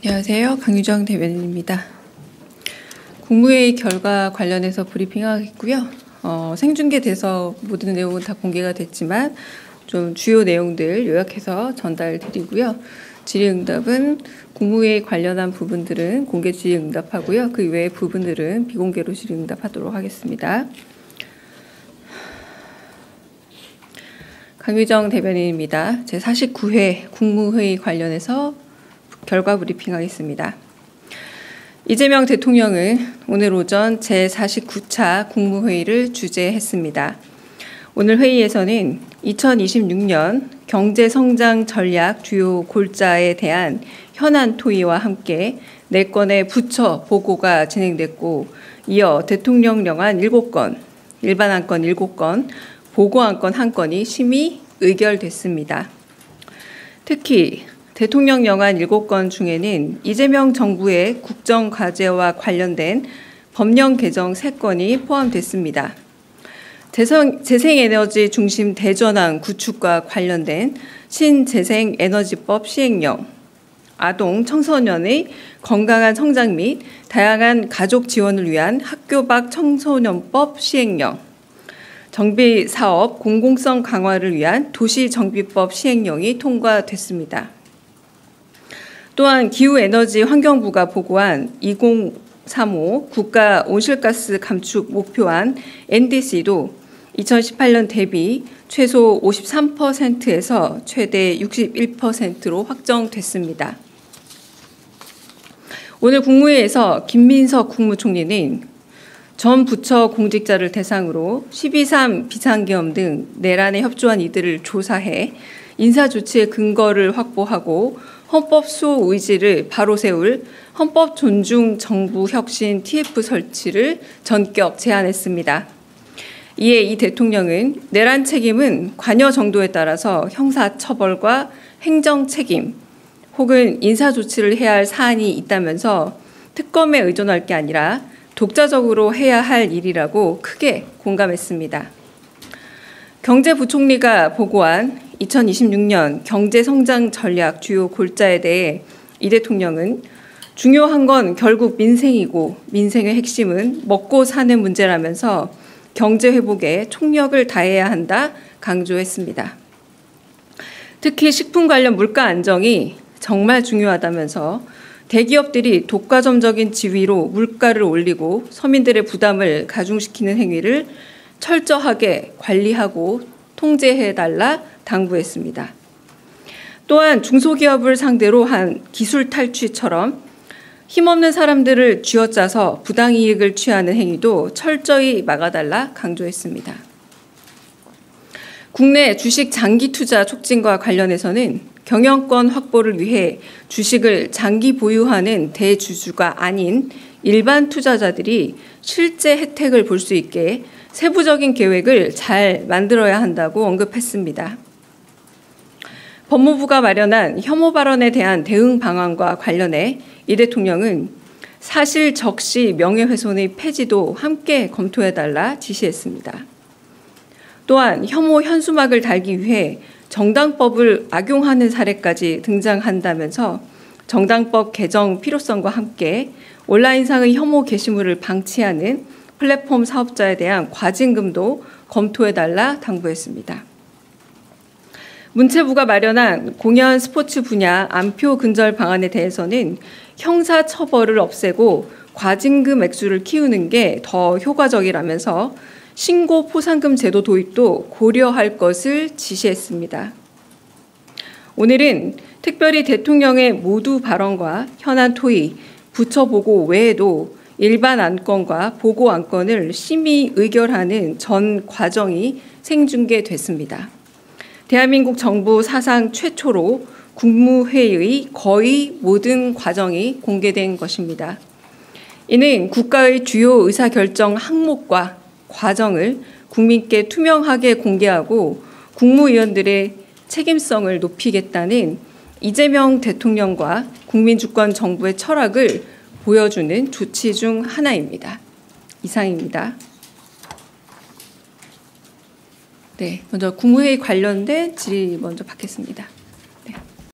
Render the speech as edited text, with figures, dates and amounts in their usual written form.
안녕하세요. 강유정 대변인입니다. 국무회의 결과 관련해서 브리핑하겠고요. 생중계돼서 모든 내용은 다 공개가 됐지만 좀 주요 내용들 요약해서 전달드리고요. 질의응답은 국무회의 관련한 부분들은 공개 질의응답하고요. 그 외의 부분들은 비공개로 질의응답하도록 하겠습니다. 강유정 대변인입니다. 제49회 국무회의 관련해서 결과 브리핑하겠습니다. 이재명 대통령은 오늘 오전 제49차 국무회의를 주재했습니다. 오늘 회의에서는 2026년 경제성장 전략 주요 골자에 대한 현안 토의와 함께 4건의 부처 보고가 진행됐고, 이어 대통령령안 7건, 일반 안건 7건, 보고 안건 1건이 심의 의결됐습니다. 특히 대통령령안 7건 중에는 이재명 정부의 국정과제와 관련된 법령 개정 3건이 포함됐습니다. 재생에너지 중심 대전환 구축과 관련된 신재생에너지법 시행령, 아동, 청소년의 건강한 성장 및 다양한 가족 지원을 위한 학교 밖 청소년법 시행령, 정비사업 공공성 강화를 위한 도시정비법 시행령이 통과됐습니다. 또한 기후에너지 환경부가 보고한 2035 국가 온실가스 감축 목표안 NDC도 2018년 대비 최소 53%에서 최대 61%로 확정됐습니다. 오늘 국무회의에서 김민석 국무총리는 전 부처 공직자를 대상으로 12.3 비상계엄 등 내란에 협조한 이들을 조사해 인사조치의 근거를 확보하고 헌법 수호 의지를 바로 세울 헌법 존중 정부 혁신 TF 설치를 전격 제안했습니다. 이에 이 대통령은 내란 책임은 관여 정도에 따라서 형사 처벌과 행정 책임 혹은 인사 조치를 해야 할 사안이 있다면서 특검에 의존할 게 아니라 독자적으로 해야 할 일이라고 크게 공감했습니다. 경제부총리가 보고한 2026년 경제성장 전략 주요 골자에 대해 이 대통령은 중요한 건 결국 민생이고 민생의 핵심은 먹고 사는 문제라면서 경제 회복에 총력을 다해야 한다 강조했습니다. 특히 식품 관련 물가 안정이 정말 중요하다면서 대기업들이 독과점적인 지위로 물가를 올리고 서민들의 부담을 가중시키는 행위를 철저하게 관리하고 통제해달라 당부했습니다. 또한 중소기업을 상대로 한 기술 탈취처럼 힘없는 사람들을 쥐어짜서 부당이익을 취하는 행위도 철저히 막아달라 강조했습니다. 국내 주식 장기 투자 촉진과 관련해서는 경영권 확보를 위해 주식을 장기 보유하는 대주주가 아닌 일반 투자자들이 실제 혜택을 볼 수 있게 세부적인 계획을 잘 만들어야 한다고 언급했습니다. 법무부가 마련한 혐오 발언에 대한 대응 방안과 관련해 이 대통령은 사실 적시 명예훼손의 폐지도 함께 검토해달라 지시했습니다. 또한 혐오 현수막을 달기 위해 정당법을 악용하는 사례까지 등장한다면서 정당법 개정 필요성과 함께 온라인상의 혐오 게시물을 방치하는 플랫폼 사업자에 대한 과징금도 검토해달라 당부했습니다. 문체부가 마련한 공연 스포츠 분야 안표 근절 방안에 대해서는 형사 처벌을 없애고 과징금 액수를 키우는 게 더 효과적이라면서 신고 포상금 제도 도입도 고려할 것을 지시했습니다. 오늘은 특별히 대통령의 모두 발언과 현안 토의, 부처 보고 외에도 일반 안건과 보고 안건을 심의 의결하는 전 과정이 생중계됐습니다. 대한민국 정부 사상 최초로 국무회의의 거의 모든 과정이 공개된 것입니다. 이는 국가의 주요 의사결정 항목과 과정을 국민께 투명하게 공개하고 국무위원들의 책임성을 높이겠다는 이재명 대통령과 국민주권 정부의 철학을 보여주는 조치 중 하나입니다. 이상입니다. 네, 먼저 국무회의 관련된 질의 먼저 받겠습니다.